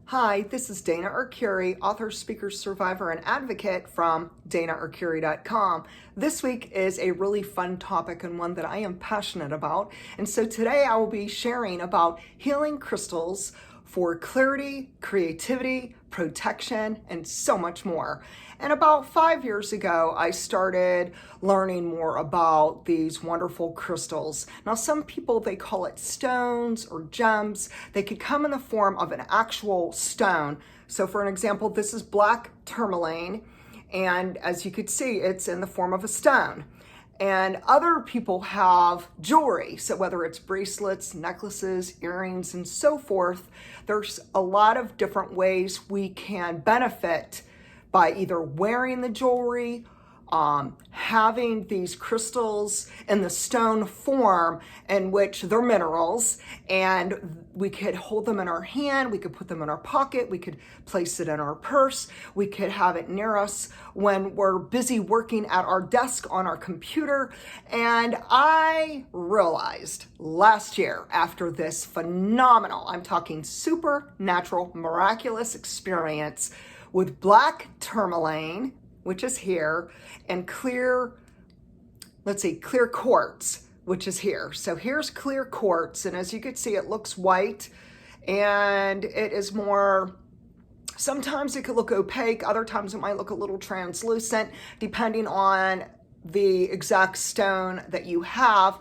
Hi, this is Dana Arcuri, author, speaker, survivor, and advocate from danaarcuri.com. This week is a really fun topic and one that I am passionate about. And so today I will be sharing about healing crystals for clarity, creativity, protection, and so much more. And about 5 years ago, I started learning more about these wonderful crystals. Now, some people, they call it stones or gems. They could come in the form of an actual stone. So for an example, this is black tourmaline. And as you could see, it's in the form of a stone. And other people have jewelry. So whether it's bracelets, necklaces, earrings, and so forth, there's a lot of different ways we can benefit by either wearing the jewelry, having these crystals in the stone form in which they're minerals, and we could hold them in our hand, we could put them in our pocket, we could place it in our purse, we could have it near us when we're busy working at our desk on our computer. And I realized last year, after this phenomenal, I'm talking supernatural, miraculous experience with black tourmaline, which is here, and clear quartz, which is here. So here's clear quartz, and as you can see, it looks white, and it is more, sometimes it could look opaque, other times it might look a little translucent, depending on the exact stone that you have.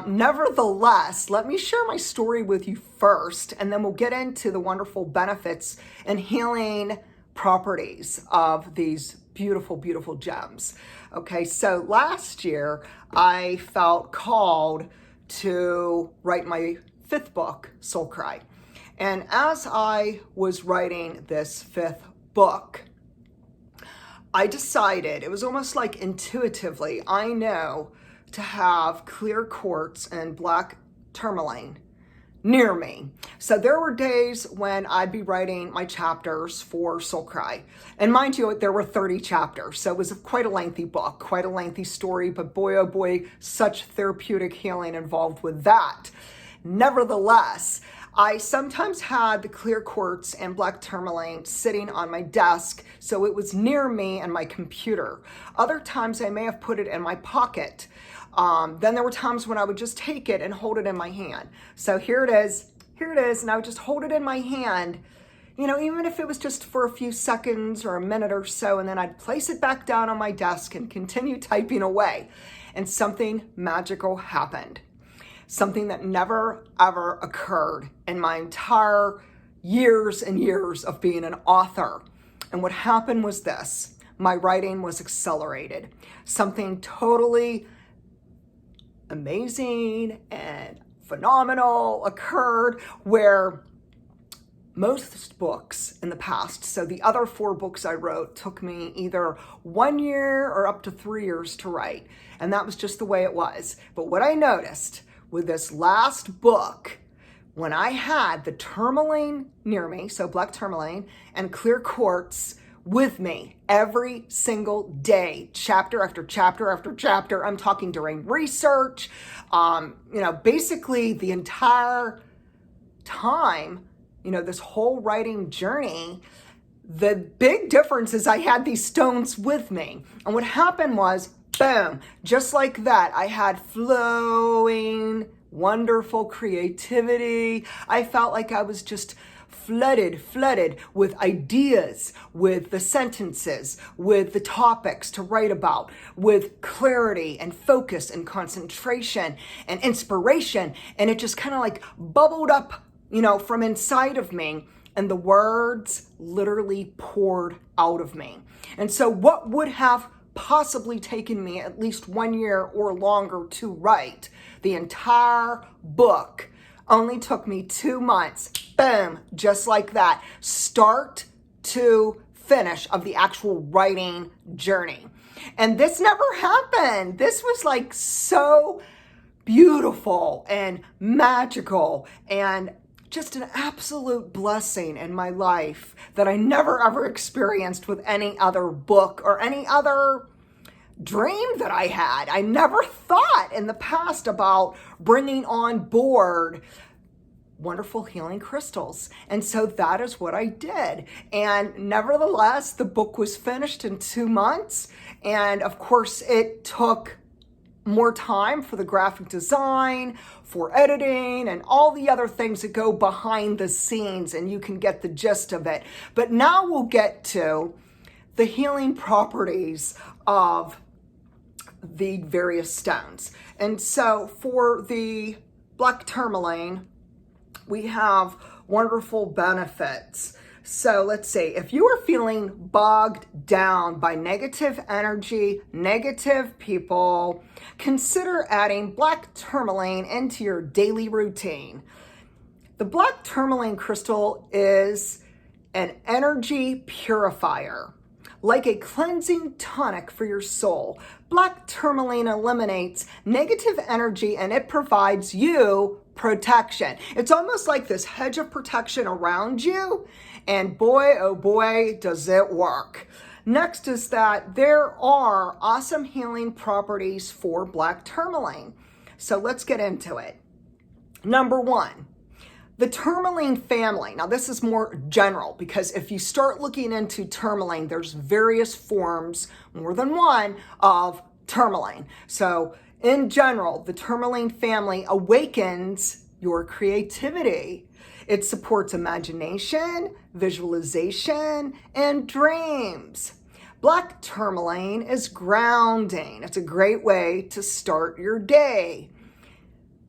Nevertheless, let me share my story with you first, and then we'll get into the wonderful benefits and healing properties of these beautiful, beautiful gems. Okay, so last year I felt called to write my 5th book, Soul Cry. And as I was writing this 5th book, I decided, it was almost like intuitively, I know to have clear quartz and black tourmaline near me. So there were days when I'd be writing my chapters for Soul Cry. And mind you, there were 30 chapters. So it was quite a lengthy book, quite a lengthy story, but boy, oh boy, such therapeutic healing involved with that. Nevertheless, I sometimes had the clear quartz and black tourmaline sitting on my desk, so it was near me and my computer. Other times I may have put it in my pocket. Then there were times when I would just take it and hold it in my hand. So here it is, and I would just hold it in my hand, you know, even if it was just for a few seconds or a minute or so, and then I'd place it back down on my desk and continue typing away. And something magical happened. Something that never, ever occurred in my entire years and years of being an author. And what happened was this: my writing was accelerated. Something totally amazing and phenomenal occurred where most books in the past, so the other 4 books I wrote, took me either 1 year or up to 3 years to write. And that was just the way it was. But what I noticed with this last book, when I had the tourmaline near me, so black tourmaline, and clear quartz with me every single day, chapter after chapter after chapter, I'm talking during research, basically the entire time, this whole writing journey, the big difference is I had these stones with me. And what happened was, boom, just like that, I had flowing, wonderful creativity. I felt like I was just flooded with ideas, with the sentences, with the topics to write about, with clarity and focus and concentration and inspiration. And it just kind of like bubbled up, from inside of me. And the words literally poured out of me. And so what would have possibly taken me at least 1 year or longer to write the entire book only took me 2 months. Boom, just like that. Start to finish of the actual writing journey. And this never happened. This was like so beautiful and magical and just an absolute blessing in my life that I never ever experienced with any other book or any other dream that I had. I never thought in the past about bringing on board wonderful healing crystals. And so that is what I did. And nevertheless, the book was finished in 2 months. And of course, it took more time for the graphic design, for editing, and all the other things that go behind the scenes, and you can get the gist of it. But now we'll get to the healing properties of the various stones. And so for the black tourmaline, we have wonderful benefits. So let's see, if you are feeling bogged down by negative energy, negative people, consider adding black tourmaline into your daily routine. The black tourmaline crystal is an energy purifier, like a cleansing tonic for your soul. Black tourmaline eliminates negative energy and it provides you protection. It's almost like this hedge of protection around you. And boy, oh boy, does it work. Next is that there are awesome healing properties for black tourmaline. So let's get into it. Number 1, the Tourmaline family. Now this is more general because if you start looking into tourmaline, there's various forms, more than one, of tourmaline. So in general, the Tourmaline family awakens your creativity. It supports imagination, visualization, and dreams. Black tourmaline is grounding. It's a great way to start your day.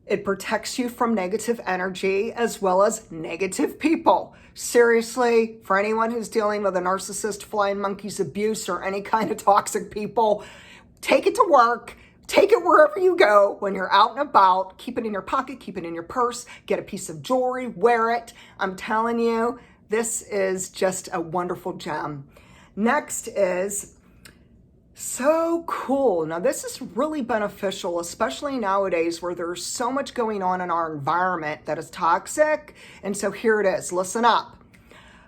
It protects you from negative energy as well as negative people. Seriously, for anyone who's dealing with a narcissist, flying monkeys, abuse, or any kind of toxic people, take it to work. Take it wherever you go when you're out and about. Keep it in your pocket, keep it in your purse, get a piece of jewelry, wear it. I'm telling you, this is just a wonderful gem. Next is so cool. Now this is really beneficial, especially nowadays where there's so much going on in our environment that is toxic. And so here it is, listen up.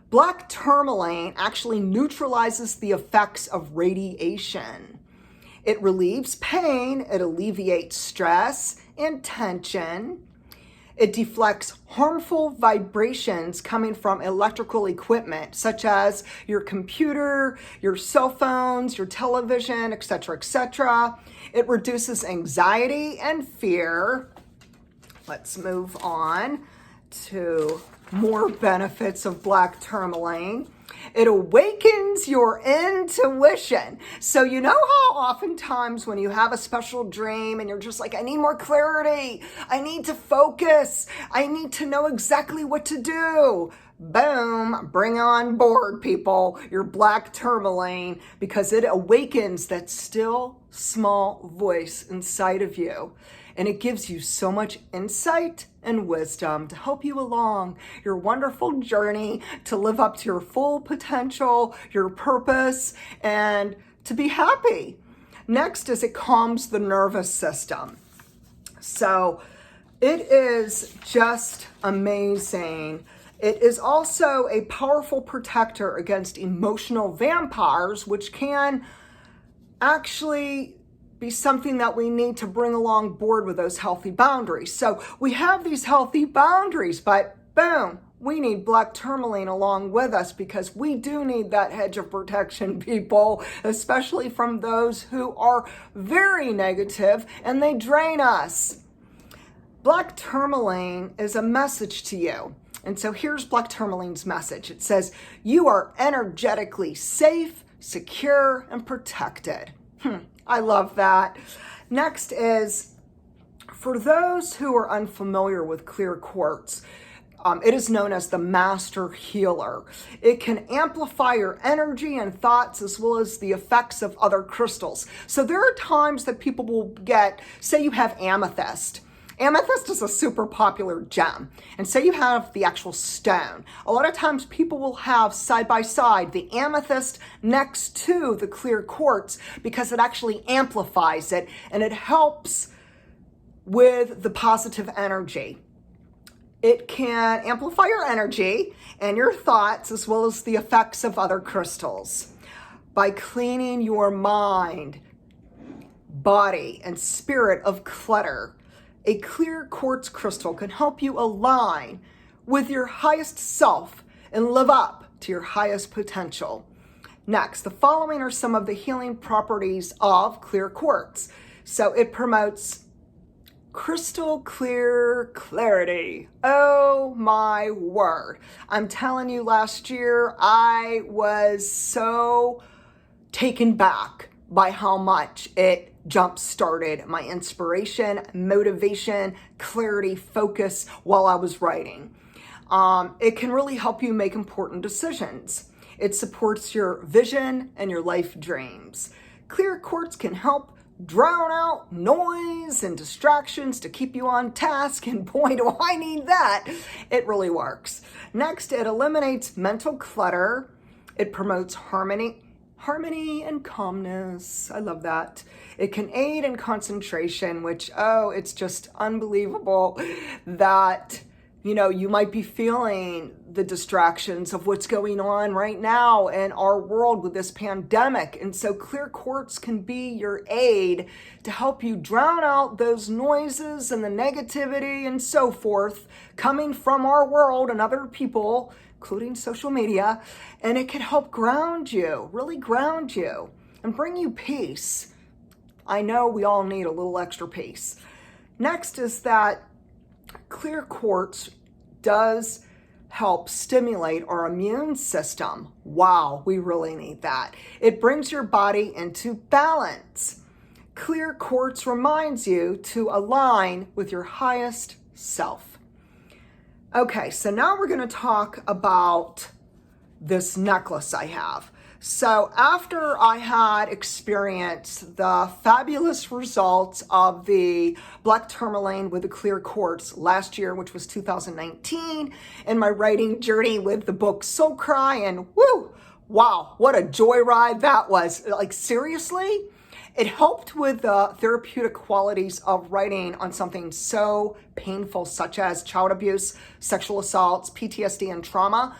Black tourmaline actually neutralizes the effects of radiation. It relieves pain, it alleviates stress and tension. It deflects harmful vibrations coming from electrical equipment, such as your computer, your cell phones, your television, etc., etc. It reduces anxiety and fear. Let's move on to more benefits of black tourmaline. It awakens your intuition. So you know how oftentimes when you have a special dream and you're just like, I need more clarity, I need to focus, I need to know exactly what to do. Boom, bring on board, people, your black tourmaline, because it awakens that still small voice inside of you. And it gives you so much insight and wisdom to help you along your wonderful journey to live up to your full potential, your purpose, and to be happy. Next is it calms the nervous system. So it is just amazing. It is also a powerful protector against emotional vampires, which can actually be something that we need to bring along board with those healthy boundaries. So we have these healthy boundaries, but boom, we need black tourmaline along with us because we do need that hedge of protection, people, especially from those who are very negative and they drain us. Black tourmaline is a message to you. And so here's black tourmaline's message. It says, you are energetically safe, secure, and protected. I love that. Next is, for those who are unfamiliar with clear quartz, it is known as the master healer. It can amplify your energy and thoughts as well as the effects of other crystals. So there are times that people will get, say you have amethyst. Amethyst is a super popular gem. And say you have the actual stone. A lot of times people will have side by side the amethyst next to the clear quartz because it actually amplifies it and it helps with the positive energy. It can amplify your energy and your thoughts as well as the effects of other crystals by cleaning your mind, body, and spirit of clutter. A clear quartz crystal can help you align with your highest self and live up to your highest potential. Next, the following are some of the healing properties of clear quartz. So it promotes crystal clear clarity. Oh my word. I'm telling you, last year I was so taken back by how much it jump-started my inspiration, motivation, clarity, focus while I was writing. It can really help you make important decisions. It supports your vision and your life dreams. Clear quartz can help drown out noise and distractions to keep you on task, and boy, do I need that. It really works. Next, it eliminates mental clutter. It promotes harmony and calmness. I love that. It can aid in concentration, which, it's just unbelievable that you might be feeling the distractions of what's going on right now in our world with this pandemic. And so clear quartz can be your aid to help you drown out those noises and the negativity and so forth coming from our world and other people, including social media. And it can help ground you, really ground you, and bring you peace. I know we all need a little extra peace. Next is that clear quartz does help stimulate our immune system. Wow, we really need that. It brings your body into balance. Clear quartz reminds you to align with your highest self. Okay, so now we're going to talk about this necklace I have. So after I had experienced the fabulous results of the black tourmaline with the clear quartz last year, which was 2019, and my writing journey with the book Soul Cry, and wow, what a joyride that was. Like, seriously? It helped with the therapeutic qualities of writing on something so painful, such as child abuse, sexual assaults, PTSD, and trauma.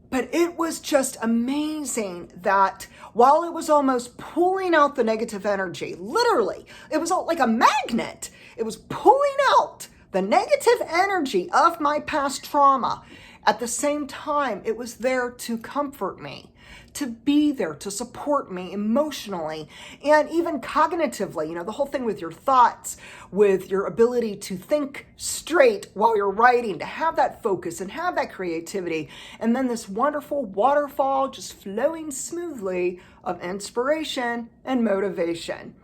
But it was just amazing that while it was almost pulling out the negative energy, literally, it was like a magnet. It was pulling out the negative energy of my past trauma. At the same time, it was there to comfort me, to be there, to support me emotionally and even cognitively. The whole thing with your thoughts, with your ability to think straight while you're writing, to have that focus and have that creativity. And then this wonderful waterfall just flowing smoothly of inspiration and motivation.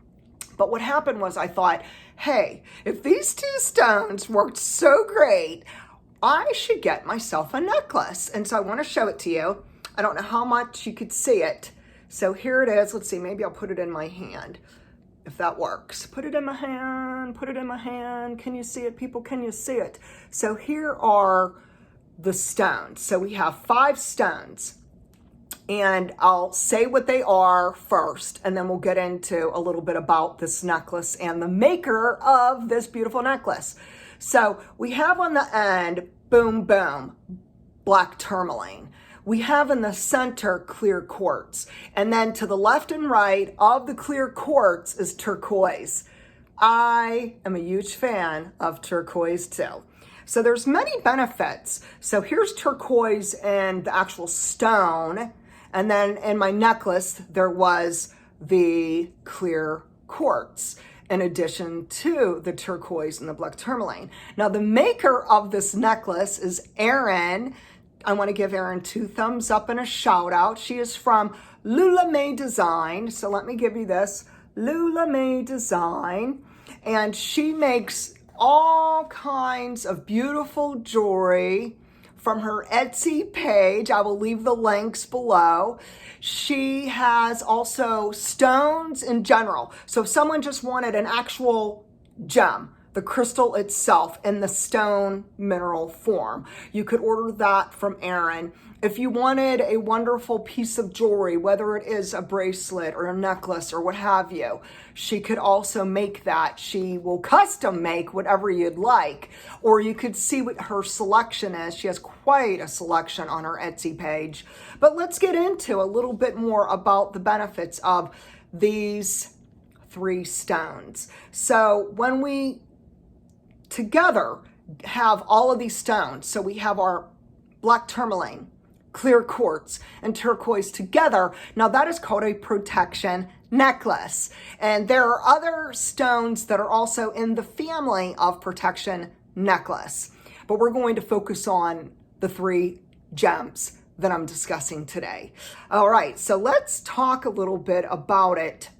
But what happened was I thought, hey, if these two stones worked so great, I should get myself a necklace. And so I want to show it to you. I don't know how much you could see it. So here it is. Let's see, maybe I'll put it in my hand if that works. Put it in my hand, put it in my hand. Can you see it, people? Can you see it? So here are the stones. So we have 5 stones. And I'll say what they are first, and then we'll get into a little bit about this necklace and the maker of this beautiful necklace. So we have on the end, boom, boom, black tourmaline. We have in the center clear quartz. And then to the left and right of the clear quartz is turquoise. I am a huge fan of turquoise too. So there's many benefits. So here's turquoise and the actual stone. And then in my necklace, there was the clear quartz in addition to the turquoise and the black tourmaline. Now the maker of this necklace is Erin. I want to give Erin 2 thumbs up and a shout out. She is from Lula May Design. So let me give you this, Lula May Design. And she makes all kinds of beautiful jewelry from her Etsy page. I will leave the links below. She has also stones in general. So if someone just wanted an actual gem, the crystal itself in the stone mineral form, you could order that from Erin. If you wanted a wonderful piece of jewelry, whether it is a bracelet or a necklace or what have you, she could also make that. She will custom make whatever you'd like, or you could see what her selection is. She has quite a selection on her Etsy page. But let's get into a little bit more about the benefits of these 3 stones. So when we together have all of these stones. So we have our black tourmaline, clear quartz, and turquoise together. Now that is called a protection necklace. And there are other stones that are also in the family of protection necklace. But we're going to focus on the 3 gems that I'm discussing today. All right, so let's talk a little bit about it.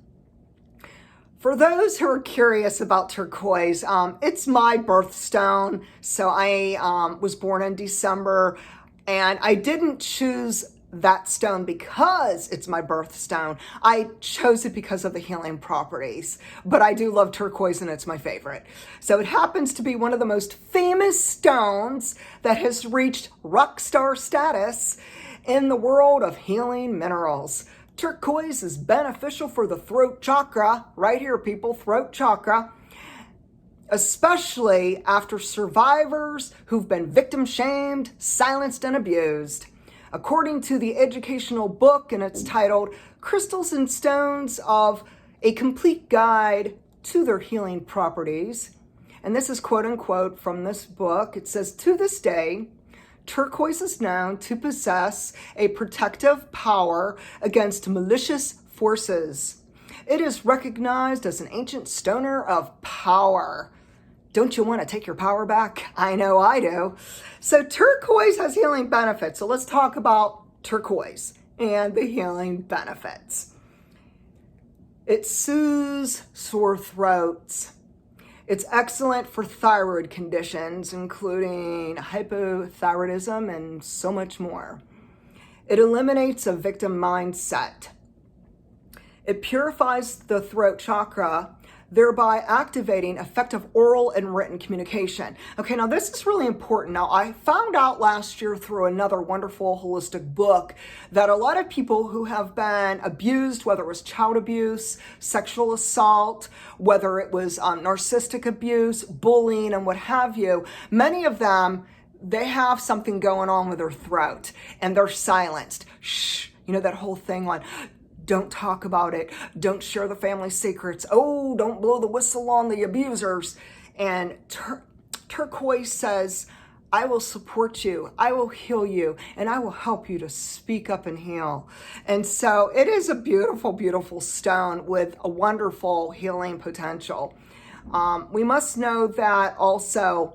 For those who are curious about turquoise, it's my birthstone. So I was born in December, and I didn't choose that stone because it's my birthstone. I chose it because of the healing properties, but I do love turquoise and it's my favorite. So it happens to be one of the most famous stones that has reached rock star status in the world of healing minerals. Turquoise is beneficial for the throat chakra, right here people, throat chakra, especially after survivors who've been victim shamed, silenced, and abused. According to the educational book, and it's titled Crystals and Stones of A Complete Guide to Their Healing Properties, and this is quote unquote from this book, it says, to this day, turquoise is known to possess a protective power against malicious forces. It is recognized as an ancient stoner of power. Don't you want to take your power back? I know I do. So turquoise has healing benefits. So let's talk about turquoise and the healing benefits. It soothes sore throats. It's excellent for thyroid conditions, including hypothyroidism and so much more. It eliminates a victim mindset. It purifies the throat chakra, thereby activating effective oral and written communication. Okay, now this is really important. Now, I found out last year through another wonderful holistic book that a lot of people who have been abused, whether it was child abuse, sexual assault, whether it was narcissistic abuse, bullying, and what have you, many of them, they have something going on with their throat and they're silenced. Shh, you know, that whole thing on, don't talk about it. Don't share the family secrets. Oh, don't blow the whistle on the abusers. And turquoise says, I will support you. I will heal you. And I will help you to speak up and heal. And so it is a beautiful, beautiful stone with a wonderful healing potential. We must know that also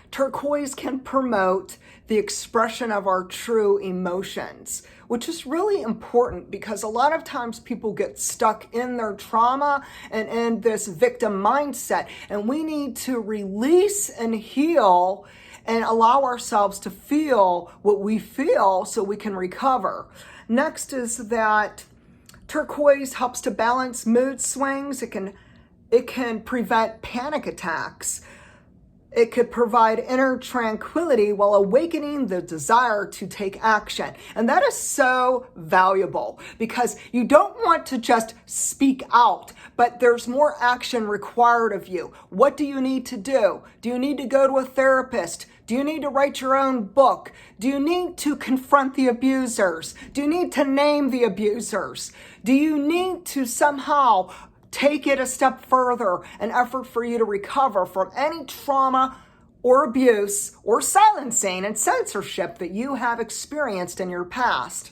turquoise can promote the expression of our true emotions, which is really important because a lot of times people get stuck in their trauma and in this victim mindset, and we need to release and heal and allow ourselves to feel what we feel so we can recover. Next is that turquoise helps to balance mood swings. It can prevent panic attacks. It could provide inner tranquility while awakening the desire to take action. And that is so valuable because you don't want to just speak out, but there's more action required of you. What do you need to do? Do you need to go to a therapist? Do you need to write your own book? Do you need to confront the abusers? Do you need to name the abusers? Do you need to somehow take it a step further, an effort for you to recover from any trauma or abuse or silencing and censorship that you have experienced in your past?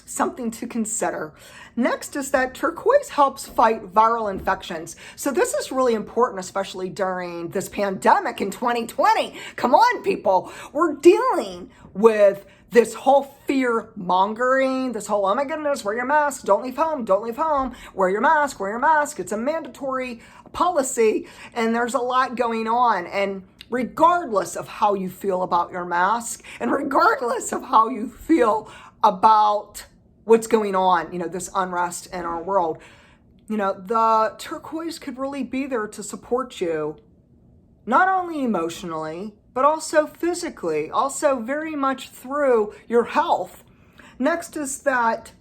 Something to consider. Next is that turquoise helps fight viral infections. So this is really important, especially during this pandemic in 2020. Come on, people. We're dealing with this whole fear mongering, this whole, oh my goodness, wear your mask, don't leave home, wear your mask. It's a mandatory policy, and there's a lot going on. And regardless of how you feel about your mask, and regardless of how you feel about what's going on, this unrest in our world, the turquoise could really be there to support you, not only emotionally, but also physically, also very much through your health. Next is that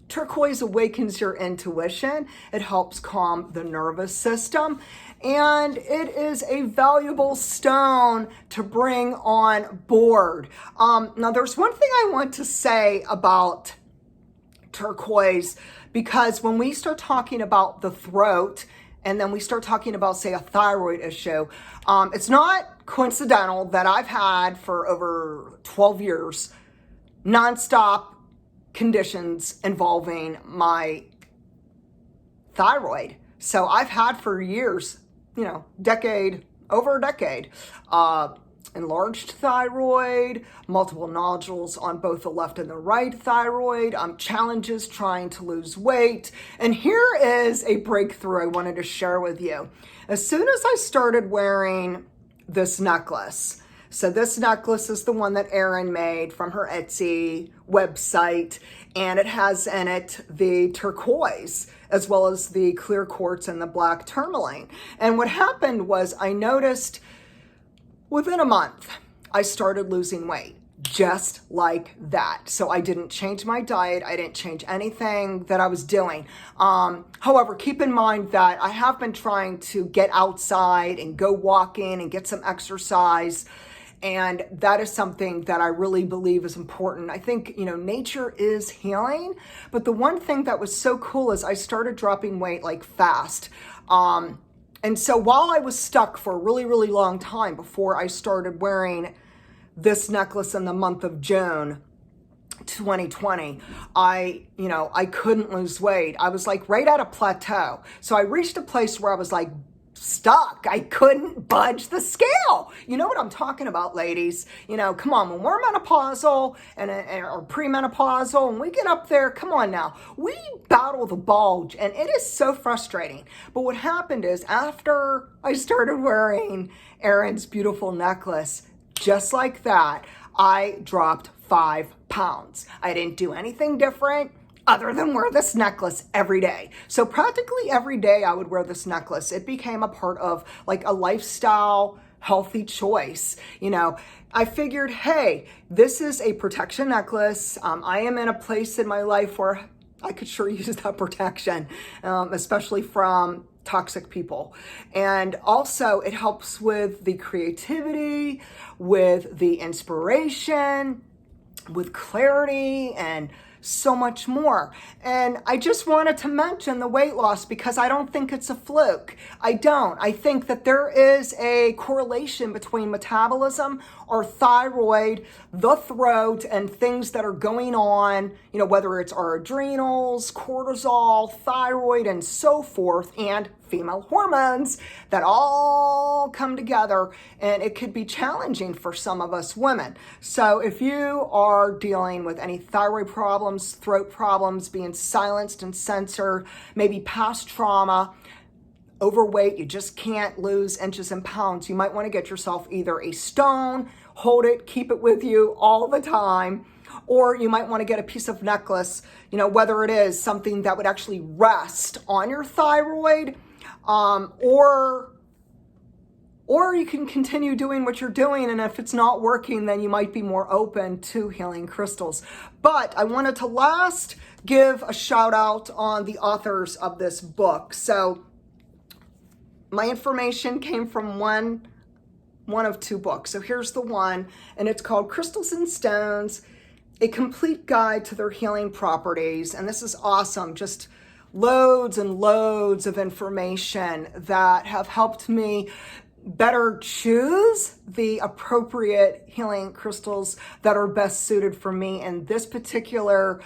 turquoise awakens your intuition. It helps calm the nervous system. And it is a valuable stone to bring on board. Now, there's one thing I want to say about turquoise, because when we start talking about the throat and then we start talking about, say, a thyroid issue, it's not coincidental that I've had for over 12 years nonstop conditions involving my thyroid. So I've had for years, over a decade, enlarged thyroid, multiple nodules on both the left and the right thyroid, challenges trying to lose weight. And here is a breakthrough I wanted to share with you. As soon as I started wearing this necklace, so this necklace is the one that Erin made from her Etsy website, and it has in it the turquoise as well as the clear quartz and the black tourmaline. And what happened was I noticed within a month, I started losing weight just like that. So I didn't change my diet. I didn't change anything that I was doing. However, keep in mind that I have been trying to get outside and go walking and get some exercise. And that is something that I really believe is important. I think, nature is healing. But the one thing that was so cool is I started dropping weight like fast. And so while I was stuck for a really, really long time before I started wearing this necklace in the month of June 2020, I couldn't lose weight. I was like right at a plateau. So I reached a place where I was like stuck. I couldn't budge the scale. You know what I'm talking about, ladies? Come on, when we're menopausal or premenopausal and we get up there, come on now, we battle the bulge and it is so frustrating. But what happened is after I started wearing Erin's beautiful necklace, just like that, I dropped 5 pounds. I didn't do anything different other than wear this necklace every day. So practically every day I would wear this necklace. It became a part of like a lifestyle, healthy choice. I figured, hey, this is a protection necklace. I am in a place in my life where I could sure use that protection, especially from toxic people. And also it helps with the creativity, with the inspiration, with clarity, and so much more. And I just wanted to mention the weight loss because I don't think it's a fluke. I don't. I think that there is a correlation between metabolism, our thyroid, the throat, and things that are going on, whether it's our adrenals, cortisol, thyroid, and so forth, and female hormones that all come together, and it could be challenging for some of us women. So if you are dealing with any thyroid problems, throat problems, being silenced and censored, maybe past trauma, overweight, you just can't lose inches and pounds, you might want to get yourself either a stone, hold it, keep it with you all the time, or you might want to get a piece of necklace, whether it is something that would actually rest on your thyroid, or you can continue doing what you're doing, and if it's not working, then you might be more open to healing crystals. But I wanted to last give a shout out on the authors of this book. So my information came from one of 2 books. So here's the one, and it's called Crystals and Stones, A Complete Guide to Their Healing Properties. And this is awesome. Just loads and loads of information that have helped me better choose the appropriate healing crystals that are best suited for me in this particular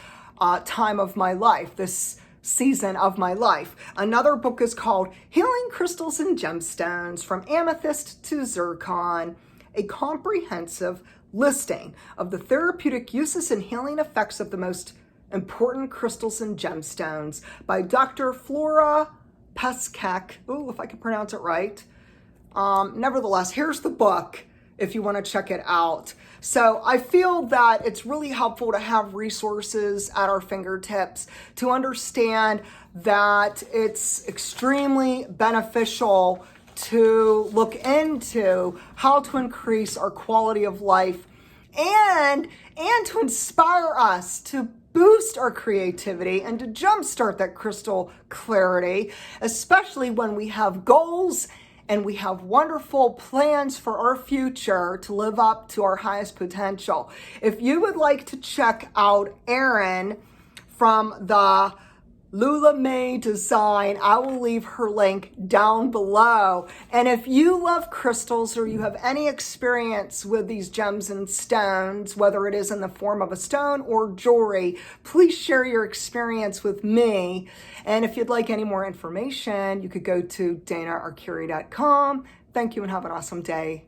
time of my life, this season of my life. Another book is called Healing Crystals and Gemstones, From Amethyst to Zircon, a comprehensive listing of the therapeutic uses and healing effects of the most important crystals and gemstones, by Dr. Flora Peskek. Ooh, if I can pronounce it right. Nevertheless, here's the book if you want to check it out. So I feel that it's really helpful to have resources at our fingertips to understand that it's extremely beneficial to look into how to increase our quality of life and to inspire us to boost our creativity and to jumpstart that crystal clarity, especially when we have goals and we have wonderful plans for our future to live up to our highest potential. If you would like to check out Erin from the Lula May Design. I will leave her link down below. And if you love crystals or you have any experience with these gems and stones, whether it is in the form of a stone or jewelry, please share your experience with me. And if you'd like any more information, you could go to danaarcuri.com. Thank you and have an awesome day.